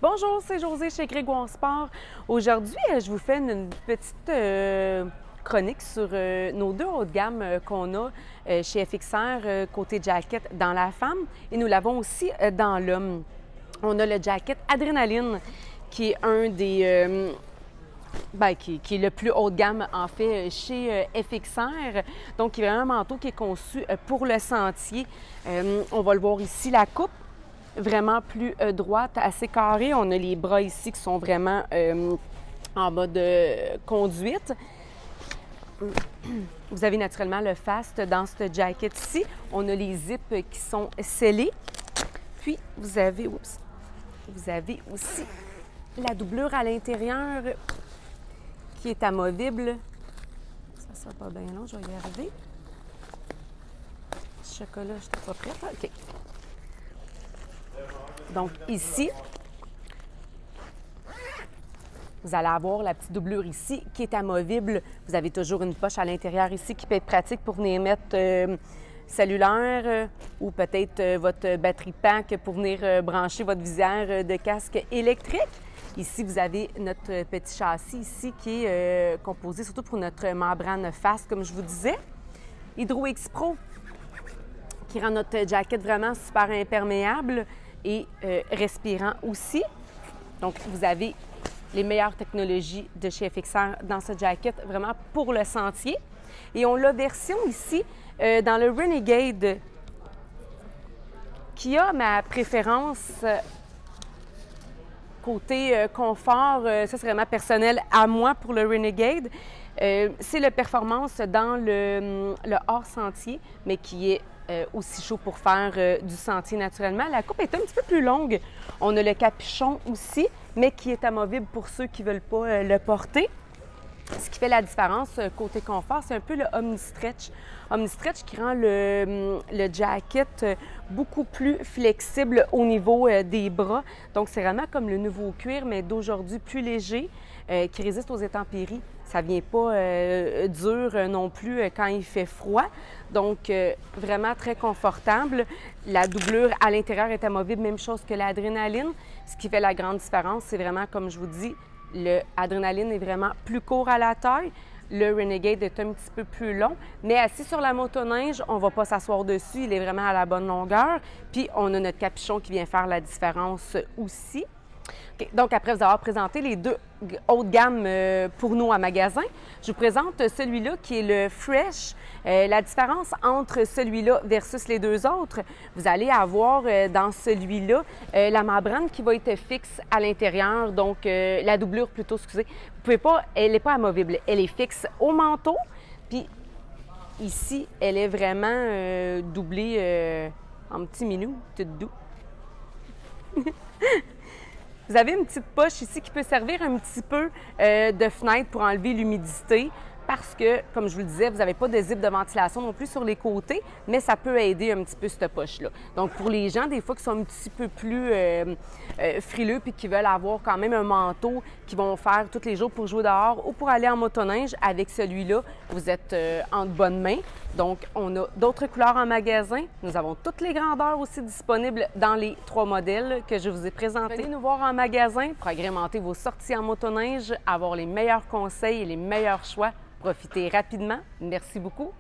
Bonjour, c'est Josée chez Grégoire Sport. Aujourd'hui, je vous fais une petite chronique sur nos deux hauts de gamme qu'on a chez FXR côté jacket dans la femme et nous l'avons aussi dans l'homme. On a le jacket Adrénaline qui est un des... qui est le plus haut de gamme, en fait, chez FXR. Donc, il y a un manteau qui est conçu pour le sentier. On va le voir ici, la coupe, vraiment plus droite, assez carrée. On a les bras ici qui sont vraiment en mode conduite. Vous avez naturellement le fast dans ce jacket-ci. On a les zips qui sont scellés. Puis, vous avez aussi la doublure à l'intérieur qui est amovible. Ça sera pas bien long, je vais y arriver. Chocolat, je n'étais pas prête. OK. Donc ici, vous allez avoir la petite doublure ici qui est amovible. Vous avez toujours une poche à l'intérieur ici qui peut être pratique pour venir mettre cellulaire ou peut-être votre batterie pack pour venir brancher votre visière de casque électrique. Ici, vous avez notre petit châssis ici qui est composé surtout pour notre membrane fast, comme je vous disais. Hydro X Pro qui rend notre jacket vraiment super imperméable et respirant aussi. Donc, vous avez les meilleures technologies de chez FXR dans ce jacket, vraiment pour le sentier. Et on a la version ici dans le Renegade qui a ma préférence côté confort. Ça, c'est vraiment personnel à moi pour le Renegade. C'est le performance dans le hors-sentier, mais qui est aussi chaud pour faire du sentier naturellement. La coupe est un petit peu plus longue. On a le capuchon aussi, mais qui est amovible pour ceux qui ne veulent pas le porter. Ce qui fait la différence côté confort, c'est un peu le Omni-Stretch. Omni-Stretch qui rend le jacket beaucoup plus flexible au niveau des bras. Donc, c'est vraiment comme le nouveau cuir, mais d'aujourd'hui plus léger, qui résiste aux intempéries. Ça ne vient pas dur non plus quand il fait froid. Donc, vraiment très confortable. La doublure à l'intérieur est amovible, même chose que l'adrénaline. Ce qui fait la grande différence, c'est vraiment, comme je vous dis, le Adrénaline est vraiment plus court à la taille. Le Renegade est un petit peu plus long. Mais assis sur la motoneige, on ne va pas s'asseoir dessus. Il est vraiment à la bonne longueur. Puis, on a notre capuchon qui vient faire la différence aussi. Okay. Donc, après vous avoir présenté les deux hauts de gamme pour nous en magasin, je vous présente celui-là qui est le Fresh. La différence entre celui-là versus les deux autres, vous allez avoir dans celui-là la membrane qui va être fixe à l'intérieur, donc la doublure plutôt, excusez. Vous pouvez pas, elle n'est pas amovible, elle est fixe au manteau, puis ici, elle est vraiment doublée en petit minou, tout doux. Vous avez une petite poche ici qui peut servir un petit peu de fenêtre pour enlever l'humidité parce que, comme je vous le disais, vous n'avez pas de zip de ventilation non plus sur les côtés, mais ça peut aider un petit peu cette poche-là. Donc, pour les gens, des fois, qui sont un petit peu plus frileux puis qui veulent avoir quand même un manteau qu'ils vont faire tous les jours pour jouer dehors ou pour aller en motoneige, avec celui-là, vous êtes en bonne main. Donc, on a d'autres couleurs en magasin. Nous avons toutes les grandeurs aussi disponibles dans les 3 modèles que je vous ai présentés. Venez nous voir en magasin pour agrémenter vos sorties en motoneige, avoir les meilleurs conseils et les meilleurs choix. Profitez rapidement. Merci beaucoup.